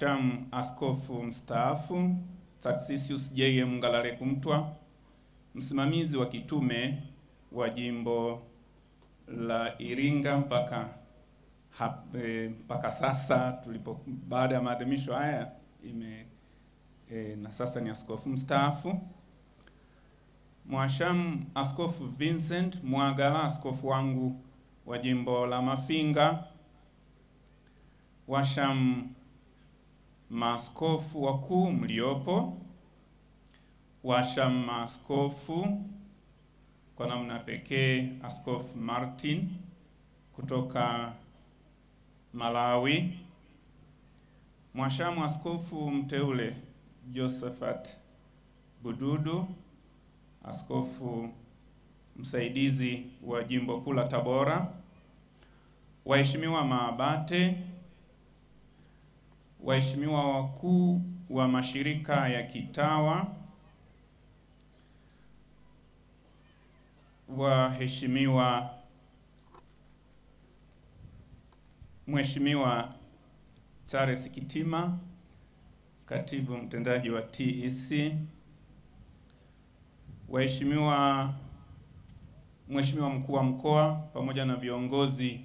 Mwashamu Askofu Mstaafu Tarsisius J.M. Ngalaleku Mtwa, msimamizi wa kitume wa jimbo la Iringa mpaka sasa baada ya maadhimisho haya na sasa ni askofu mstaafu. Mwashamu Askofu Vincent Mwagala, askofu wangu wa jimbo la Mafinga. Washamu maaskofu wakuu mliopo, washamu maaskofu, kwa namna pekee Askofu Martin kutoka Malawi, mwashamu askofu mteule Josephat Bududu, askofu msaidizi wa jimbo kuu la Tabora, waheshimiwa maabate, waheshimiwa wakuu wa mashirika ya kitawa, Mheshimiwa Charles Kitima, katibu mtendaji wa TEC, Mheshimiwa mkuu wa mkoa pamoja na viongozi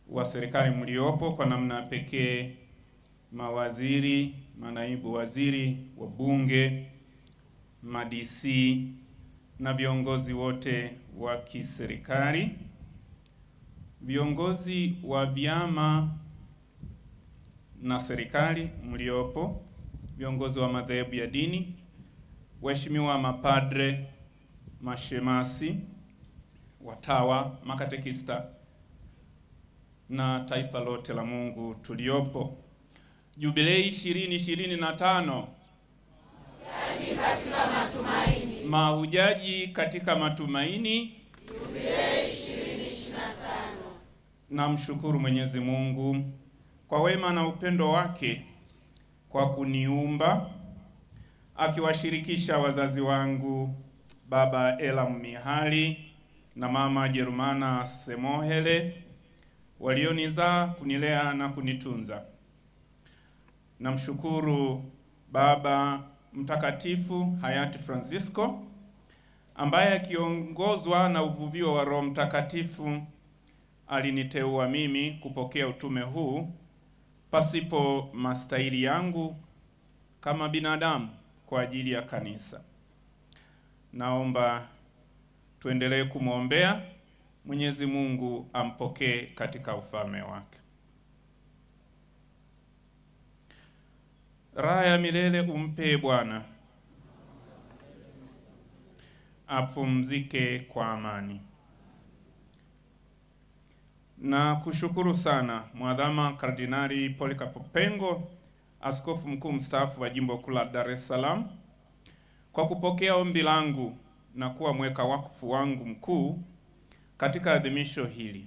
wa serikali mliopo, kwa namna pekee mawaziri, manaibu waziri, wabunge, ma-DC na viongozi wote wa kiserikali, viongozi wa vyama na serikali mliopo, viongozi wa madhehebu ya dini, waheshimiwa mapadre, mashemasi, watawa, makatekista na taifa lote la Mungu tuliopo. Jubilei 2025. Katika matumaini. Mahujaji katika matumaini. Jubilei 2025. Namshukuru Mwenyezi Mungu kwa wema na upendo wake kwa kuniumba, akiwashirikisha wazazi wangu Baba Elam Mihali na Mama Jerumana Semohele walionizaa, kunilea na kunitunza. Namshukuru Baba Mtakatifu hayati Francisco, ambaye akiongozwa na uvuvio wa Roho Mtakatifu aliniteua mimi kupokea utume huu pasipo mastahili yangu kama binadamu kwa ajili ya kanisa. Naomba tuendelee kumwombea Mwenyezi Mungu ampokee katika ufalme wake. Raha ya milele umpe Bwana, apumzike kwa amani. Na kushukuru sana Mwadhama Kardinali Polycarp Pengo, askofu mkuu mstaafu wa jimbo kuu la Dar es Salaam, kwa kupokea ombi langu na kuwa mweka wakfu wangu mkuu katika adhimisho hili.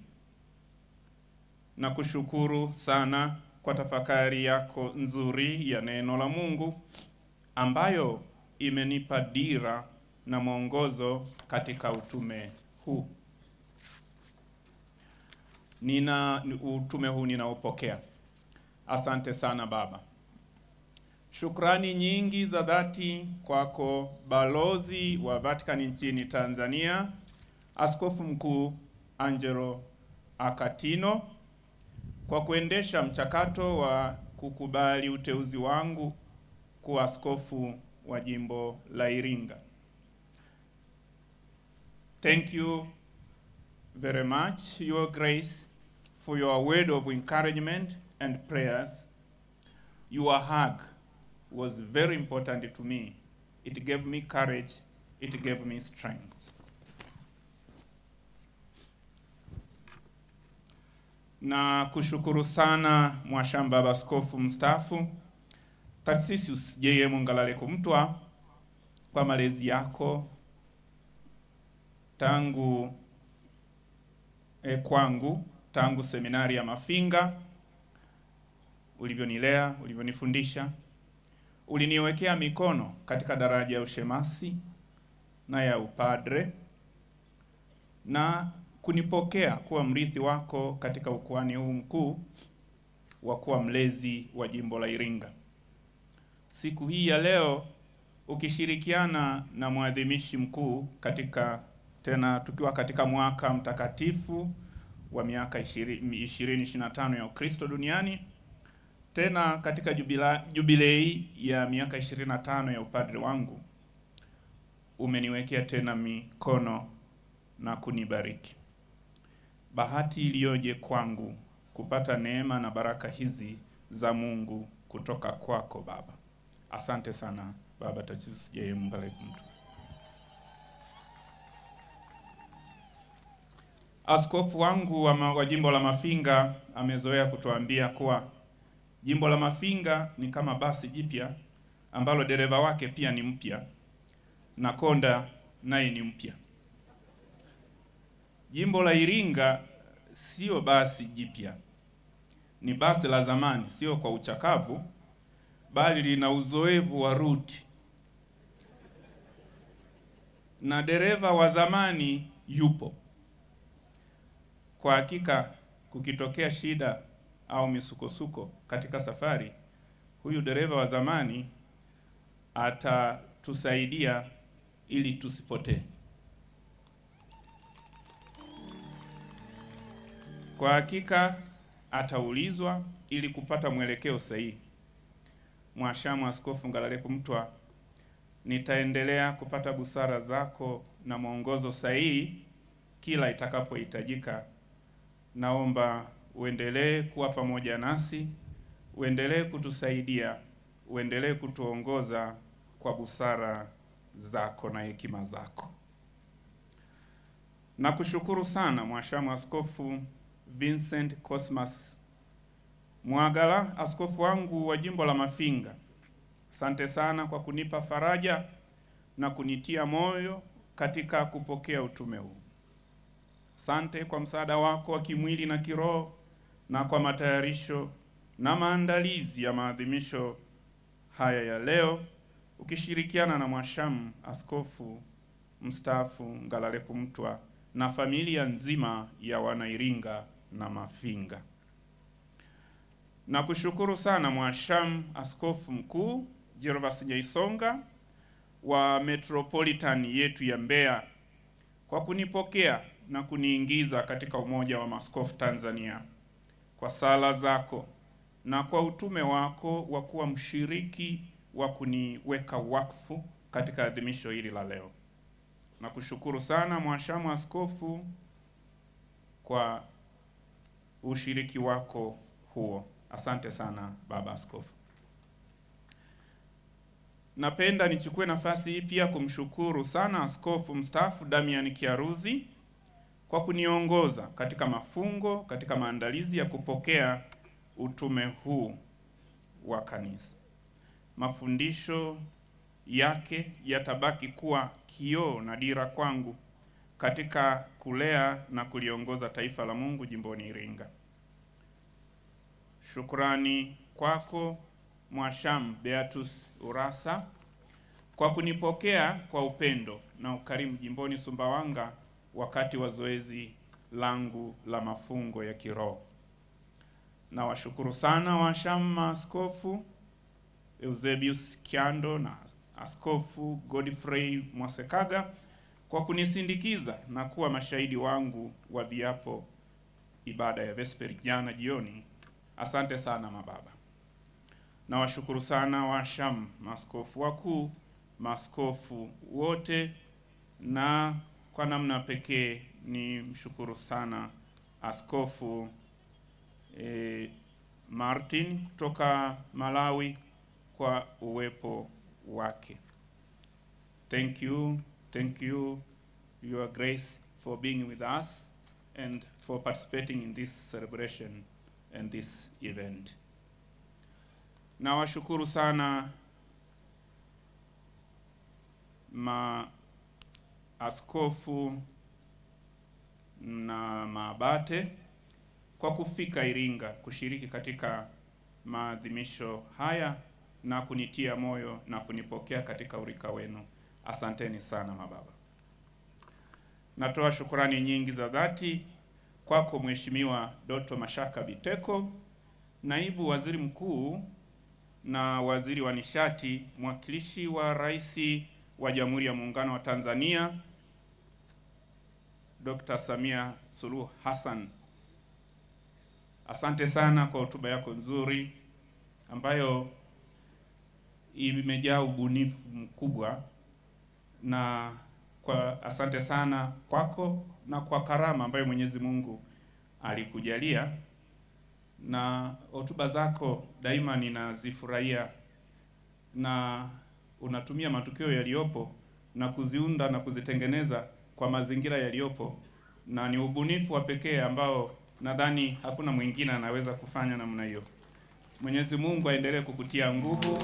Na kushukuru sana kwa tafakari yako nzuri ya neno la Mungu ambayo imenipa dira na mwongozo katika utume huu. Utume huu ninaopokea. Asante sana Baba. Shukrani nyingi za dhati kwako balozi wa Vatican nchini Tanzania, Askofu Mkuu Angelo Akatino, kwa kuendesha mchakato wa kukubali uteuzi wangu kuwa askofu wa jimbo la Iringa. Thank you very much, Your Grace, for your word of encouragement and prayers. Your hug was very important to me. It gave me courage, it gave me strength. Na kushukuru sana Mwashamu Baba Askofu Mstaafu Tarsisius J.M. Ngalaleku Mtwa kwa malezi yako tangu seminari ya Mafinga, ulivyonilea, ulivyonifundisha, uliniwekea mikono katika daraja ya ushemasi na ya upadre, na kunipokea kuwa mrithi wako katika ukuhani huu mkuu wa kuwa mlezi wa jimbo la Iringa. Siku hii ya leo ukishirikiana na mwadhimishi mkuu tukiwa katika mwaka mtakatifu wa miaka 2025 ya Ukristo duniani, tena katika jubilei ya miaka 25 ya upadre wangu, umeniwekea tena mikono na kunibariki. Bahati iliyoje kwangu kupata neema na baraka hizi za Mungu kutoka kwako Baba. Asante sana Baba Tachisus J. Mgaleko Mtwa. Askofu wangu wa jimbo la Mafinga amezoea kutuambia kuwa jimbo la Mafinga ni kama basi jipya ambalo dereva wake pia ni mpya na konda naye ni mpya. Jimbo la Iringa sio basi jipya, ni basi la zamani, sio kwa uchakavu, bali lina uzoefu wa ruti, na dereva wa zamani yupo. Kwa hakika kukitokea shida au misukosuko katika safari, huyu dereva wa zamani atatusaidia ili tusipotee. Kwa hakika ataulizwa ili kupata mwelekeo sahihi. Mhashamu Askofu Ngalaleku Mtwa, nitaendelea kupata busara zako na mwongozo sahihi kila itakapohitajika. Naomba uendelee kuwa pamoja nasi, uendelee kutusaidia, uendelee kutuongoza kwa busara zako na hekima zako. Nakushukuru sana Mhashamu Askofu Vincent Cosmas Mwagala, askofu wangu wa jimbo la Mafinga. Asante sana kwa kunipa faraja na kunitia moyo katika kupokea utume huu. Asante kwa msaada wako wa kimwili na kiroho na kwa matayarisho na maandalizi ya maadhimisho haya ya leo, ukishirikiana na Mhashamu Askofu mstaafu Ngalaleku Mtwa na familia nzima ya Wanairinga na Mafinga. Nakushukuru sana Mhashamu Askofu Mkuu Gervas Nyaisonga wa Metropolitan yetu ya Mbeya kwa kunipokea na kuniingiza katika Umoja wa Maaskofu Tanzania, kwa sala zako na kwa utume wako wa kuwa mshiriki wa kuniweka wakfu katika adhimisho hili la leo. Nakushukuru sana Mhashamu Askofu kwa ushiriki wako huo. Asante sana Baba Askofu. Napenda nichukue nafasi hii pia kumshukuru sana Askofu mstaafu Damian Kiaruzi kwa kuniongoza katika mafungo, katika maandalizi ya kupokea utume huu wa kanisa. Mafundisho yake yatabaki kuwa kioo na dira kwangu katika kulea na kuliongoza taifa la Mungu jimboni Iringa. Shukrani kwako Mhashamu Beatus Urassa kwa kunipokea kwa upendo na ukarimu jimboni Sumbawanga wakati wa zoezi langu la mafungo ya kiroho. Na washukuru sana Washamu Maaskofu Eusebius Kiando na Askofu Godfrey Mwasekaga kwa kunisindikiza na kuwa mashahidi wangu wa viapo ibada ya Vesperi jana jioni. Asante sana mababa. Na washukuru sana Washamu maaskofu wakuu, maaskofu wote, na kwa namna pekee ni mshukuru sana Askofu Martin kutoka Malawi kwa uwepo wake. Thank you, Your Grace, for being with us and for participating in this celebration and this event. Na washukuru sana maaskofu na maabate kwa kufika Iringa kushiriki katika maadhimisho haya na kunitia moyo na kunipokea katika urika wenu. Asanteni sana mababa. Natoa shukurani nyingi za dhati kwako Mheshimiwa Doto Mashaka Biteko Naibu Waziri Mkuu na Waziri wa Nishati, mwakilishi wa Rais wa Jamhuri ya Muungano wa Tanzania Dr. Samia Suluhu Hassan, asante sana kwa hotuba yako nzuri ambayo imejaa ubunifu mkubwa, na asante sana kwako na kwa karama ambayo Mwenyezi Mungu alikujalia, na hotuba zako daima ninazifurahia, na unatumia matukio yaliyopo na kuziunda na kuzitengeneza kwa mazingira yaliyopo, na ni ubunifu wa pekee ambao nadhani hakuna mwingine anaweza kufanya namna hiyo. Mwenyezi Mungu aendelee kukutia nguvu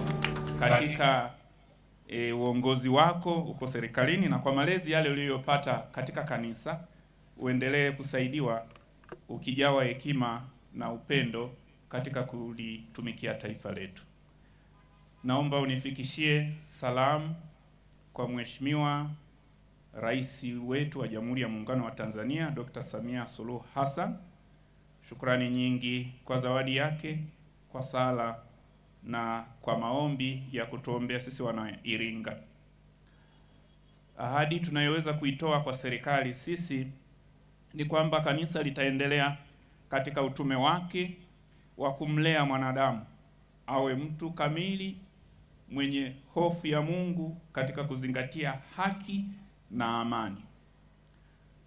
katika uongozi wako uko serikalini, na kwa malezi yale uliyopata katika kanisa uendelee kusaidiwa ukijawa hekima na upendo katika kulitumikia taifa letu. Naomba unifikishie salamu kwa Mheshimiwa Rais wetu wa Jamhuri ya Muungano wa Tanzania Dr. Samia Suluhu Hassan. Shukrani nyingi kwa zawadi yake, kwa sala na kwa maombi ya kutuombea sisi wana Iringa. Ahadi tunayoweza kuitoa kwa serikali sisi ni kwamba kanisa litaendelea katika utume wake wa kumlea mwanadamu awe mtu kamili mwenye hofu ya Mungu katika kuzingatia haki na amani.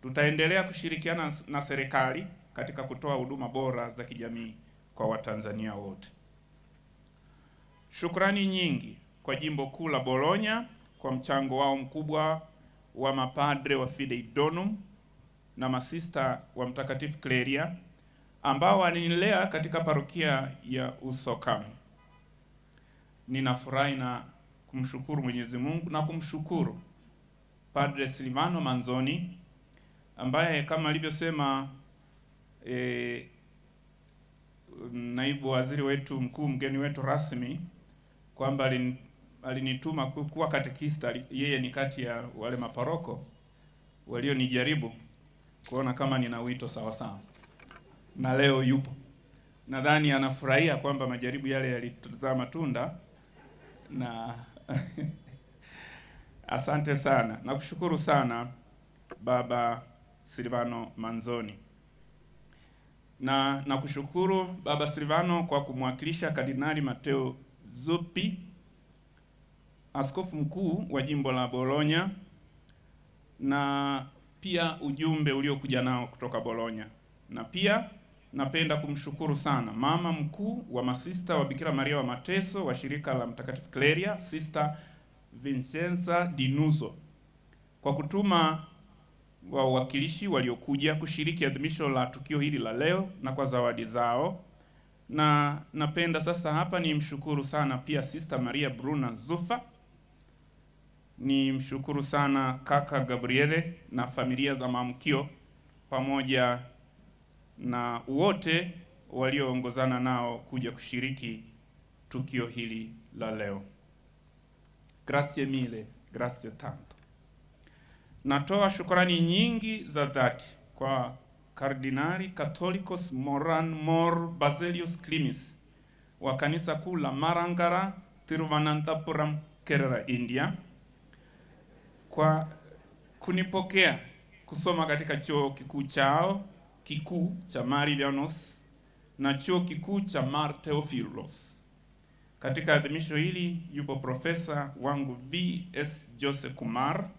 Tutaendelea kushirikiana na serikali katika kutoa huduma bora za kijamii kwa Watanzania wote. Shukrani nyingi kwa Jimbo Kuu la Bologna kwa mchango wao mkubwa wa mapadre wa Fidei Donum na masista wa Mtakatifu Cleria ambao walinilea katika parokia ya Usokami. Ninafurahi na kumshukuru Mwenyezi Mungu na kumshukuru Padre Silvano Manzoni ambaye kama alivyosema naibu waziri wetu mkuu, mgeni wetu rasmi, kwamba alinituma kuwa katekista. Yeye ni kati ya wale maparoko walionijaribu kuona kama nina wito sawa sawa, na leo yupo. Nadhani anafurahia kwamba majaribu yale yalizaa matunda, na asante sana. Nakushukuru sana Baba Silvano Manzoni, na nakushukuru Baba Silvano kwa kumwakilisha Kardinali Matteo Zuppi, askofu mkuu wa Jimbo la Bologna, na pia ujumbe uliokuja nao kutoka Bologna. Na pia napenda kumshukuru sana mama mkuu wa masista wa Bikira Maria wa Mateso wa shirika la Mtakatifu Cleria, Sister Vincenza Di Nuzzo, kwa kutuma wawakilishi waliokuja kushiriki adhimisho la tukio hili la leo na kwa zawadi zao. Na napenda sasa hapa ni mshukuru sana pia Sister Maria Bruna Zuffa, ni mshukuru sana kaka Gabriele na familia za Maamkio pamoja na wote walioongozana nao kuja kushiriki tukio hili la leo. Grazie mille, grazie tanto. Natoa shukrani nyingi za dhati kwa Kardinali Catholicos Moran Mor Baselius Klimis wa kanisa kuu la Marangara, Thiruvananthapuram, Kerala, India, kwa kunipokea kusoma katika chuo kikuu chao kikuu cha Marivianos na chuo kikuu cha Mar Theophilos. Katika adhimisho hili yupo profesa wangu V.S. Jose Kumar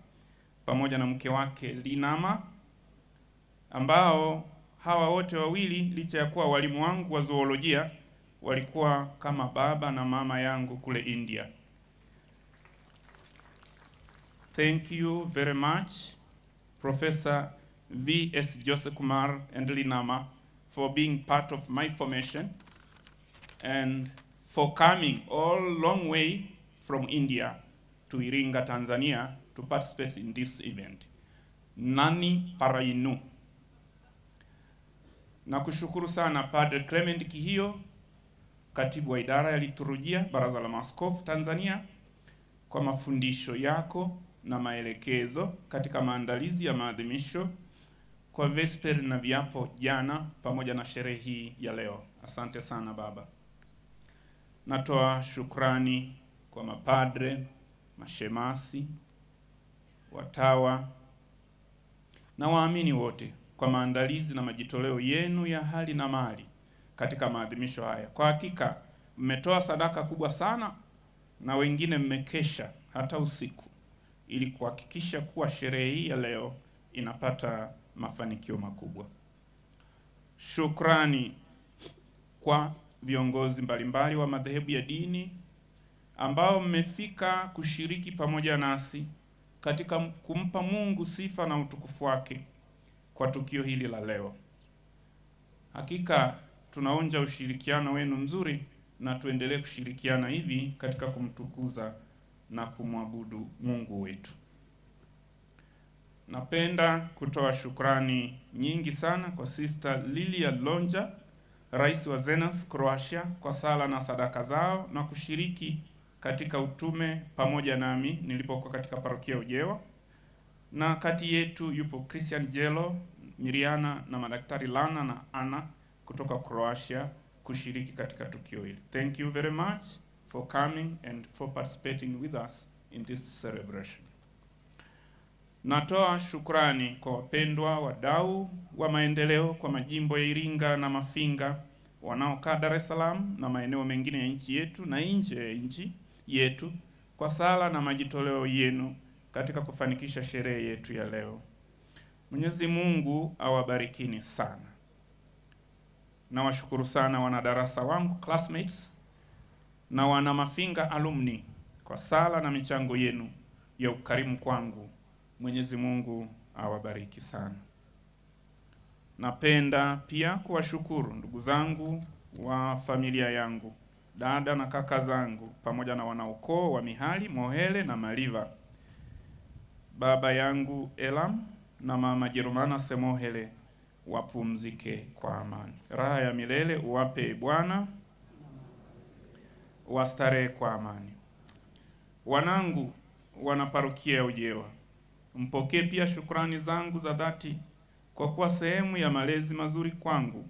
pamoja na mke wake Linama, ambao hawa wote wawili licha ya kuwa walimu wangu wa zoolojia walikuwa kama baba na mama yangu kule India. Thank you very much, Professor V.S. Jose Kumar and Linama, for being part of my formation and for coming all long way from India to Iringa, Tanzania to participate in this event. Nani Parainu. Na kushukuru sana Padre Clement Kihio, katibu wa idara ya liturujia Baraza la Maaskofu Tanzania, kwa mafundisho yako na maelekezo katika maandalizi ya maadhimisho kwa vesperi na viapo jana pamoja na sherehe hii ya leo. Asante sana Baba. Natoa shukrani kwa mapadre, mashemasi, watawa na waamini wote kwa maandalizi na majitoleo yenu ya hali na mali katika maadhimisho haya. Kwa hakika mmetoa sadaka kubwa sana na wengine mmekesha hata usiku ili kuhakikisha kuwa sherehe hii ya leo inapata mafanikio makubwa. Shukrani kwa viongozi mbalimbali wa madhehebu ya dini ambao mmefika kushiriki pamoja nasi katika kumpa Mungu sifa na utukufu wake kwa tukio hili la leo. Hakika tunaonja ushirikiano wenu mzuri na tuendelee kushirikiana hivi katika kumtukuza na kumwabudu Mungu wetu. Napenda kutoa shukrani nyingi sana kwa Sister Lilia Lonja, Rais wa Zenas Croatia, kwa sala na sadaka zao na kushiriki katika utume pamoja nami nilipokuwa katika parokia Ujewa. Na kati yetu yupo Christian Jelo, Miriana na madaktari Lana na Anna kutoka Croatia kushiriki katika tukio hili. Thank you very much for coming and for participating with us in this celebration. Natoa shukrani kwa wapendwa wadau wa maendeleo kwa majimbo ya Iringa na Mafinga wanaokaa Dar es Salaam na maeneo mengine ya nchi yetu na nje ya nchi yetu kwa sala na majitoleo yenu katika kufanikisha sherehe yetu ya leo. Mwenyezi Mungu awabarikini sana. Nawashukuru sana wanadarasa wangu, classmates, na wana Mafinga alumni kwa sala na michango yenu ya ukarimu kwangu. Mwenyezi Mungu awabariki sana. Napenda pia kuwashukuru ndugu zangu wa familia yangu, dada na kaka zangu, pamoja na wanaukoo wa Mihali, Mohele na Maliva. Baba yangu Elam na mama Jerumana Semohele wapumzike kwa amani. Raha ya milele uwape Bwana, wastarehe kwa amani. Wanangu wana parokia ya Ujewa, mpokee pia shukrani zangu za dhati kwa kuwa sehemu ya malezi mazuri kwangu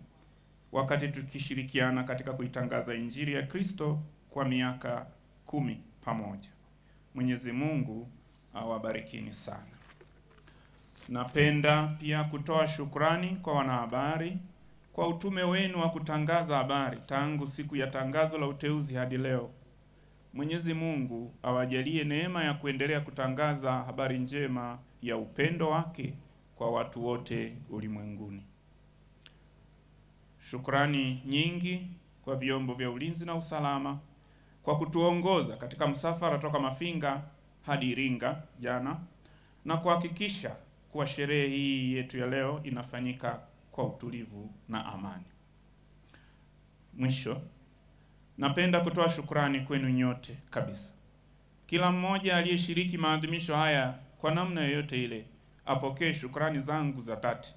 wakati tukishirikiana katika kuitangaza Injili ya Kristo kwa miaka 10 pamoja. Mwenyezi Mungu awabarikini sana. Napenda pia kutoa shukrani kwa wanahabari kwa utume wenu wa kutangaza habari tangu siku ya tangazo la uteuzi hadi leo. Mwenyezi Mungu awajalie neema ya kuendelea kutangaza habari njema ya upendo wake kwa watu wote ulimwenguni. Shukrani nyingi kwa vyombo vya ulinzi na usalama kwa kutuongoza katika msafara toka Mafinga hadi Iringa jana na kuhakikisha kuwa sherehe hii yetu ya leo inafanyika kwa utulivu na amani. Mwisho, napenda kutoa shukrani kwenu nyote kabisa. Kila mmoja aliyeshiriki maadhimisho haya kwa namna yoyote ile apokee shukrani zangu za dhati.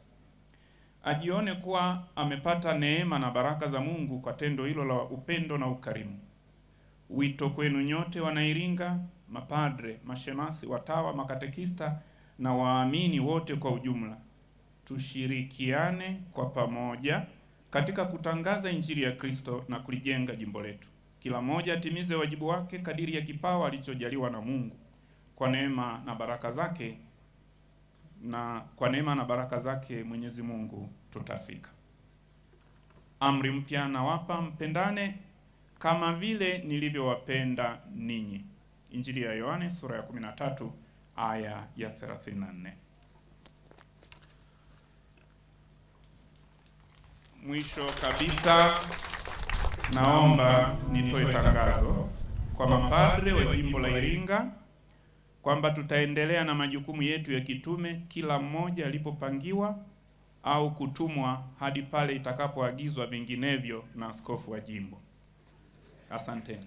Ajione kuwa amepata neema na baraka za Mungu kwa tendo hilo la upendo na ukarimu. Wito kwenu nyote Wanairinga, mapadre, mashemasi, watawa, makatekista na waamini wote kwa ujumla. Tushirikiane kwa pamoja katika kutangaza Injili ya Kristo na kulijenga jimbo letu. Kila mmoja atimize wajibu wake kadiri ya kipawa alichojaliwa na Mungu. Kwa neema na baraka zake Mwenyezi Mungu tutafika. Amri mpya nawapa, mpendane kama vile nilivyowapenda ninyi. Injili ya Yohane sura ya 13 aya ya 34. Mwisho kabisa, naomba nitoe tangazo kwa mapadre wa jimbo la Iringa kwamba tutaendelea na majukumu yetu ya kitume kila mmoja alipopangiwa au kutumwa hadi pale itakapoagizwa vinginevyo na askofu wa jimbo. Asanteni.